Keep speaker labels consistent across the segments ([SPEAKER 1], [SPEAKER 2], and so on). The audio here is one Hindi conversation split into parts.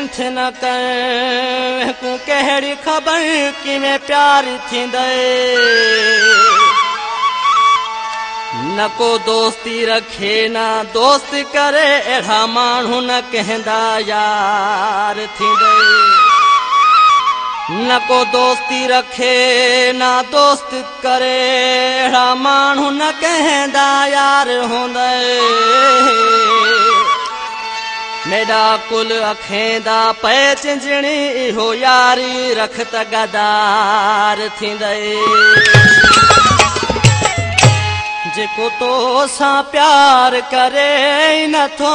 [SPEAKER 1] कंठ न कर को कहिड़ी ख़बर किवें प्यार थींदे न को दोस्ती रखे ना दोस्त करे अहिड़ा माण्हू न कहंदा यार थींदे न को दोस्ती रखे ना दोस्त करे अहिड़ा माण्हू न कहंदा यार हूंदे मेरा कुल अखेंदा पै चिंजणी इहो यारी रख त गदार थींदे जेको तो सां प्यार करे नथो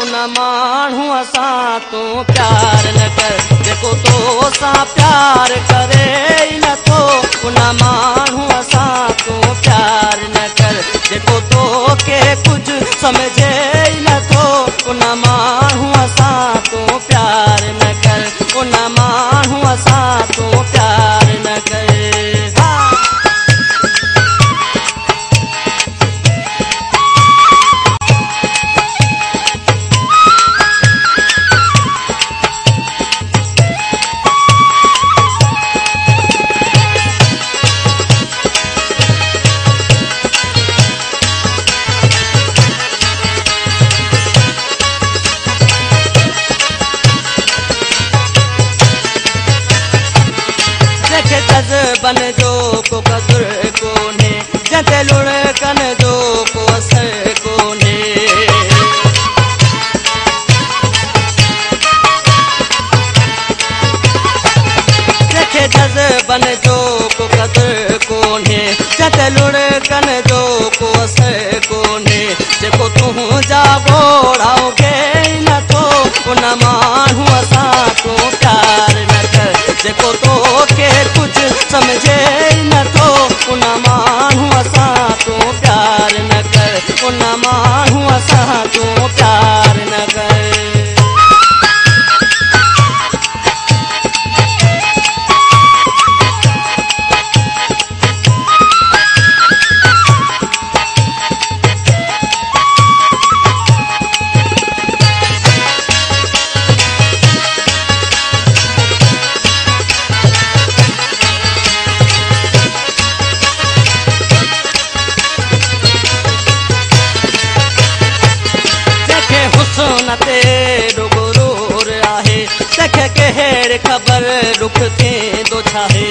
[SPEAKER 1] उन माण्हू सां तू प्यार न कर जेको तो सां प्यार करे नथो उन माण्हू सां तू प्यार न कर जेको तो के कुछ समझे नथो उन माण्हू सां तू प्यार न कर उन माण्हू सां तू प्यार न कर बन जो को कदुर कोने जते लुढ़कन जो को असर कोने देखे जज बन जो को कदुर कोने जते लुढ़कन जो को असर कोने जेको तू जा गोड़ाओगे न तो उन माण्हू असां तू प्यार न कर जेको तो के कुछ समझे न तो उन माण्हू असां तू प्यार न कर उन माण्हू असां तू प्यार न कर कहिड़े ख़बर रुख थींदो छाहे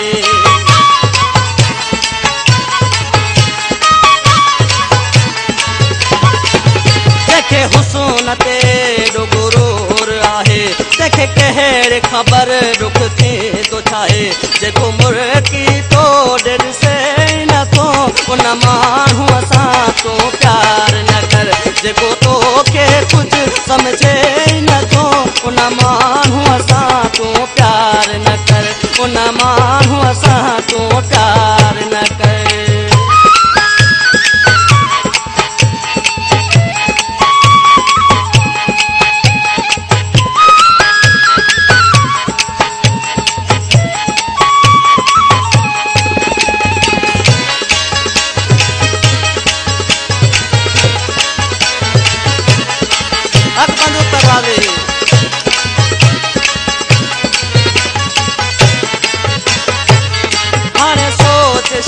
[SPEAKER 1] देखे हुस्न ते डुगरूर आहे देखे कहिड़े ख़बर रुख थींदो छाहे जेको मुर्की तो ॾिसे नथो उन माण्हू असां तू प्यार न कर जेको तो के कुछ समझे नथो उन माण्हू असां तू प्यार न कर उन माण्हू असां तू प्यार न कर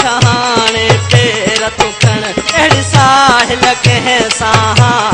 [SPEAKER 1] शहाणे पेर तू खण अहिड़ी साहिल कंहिं सां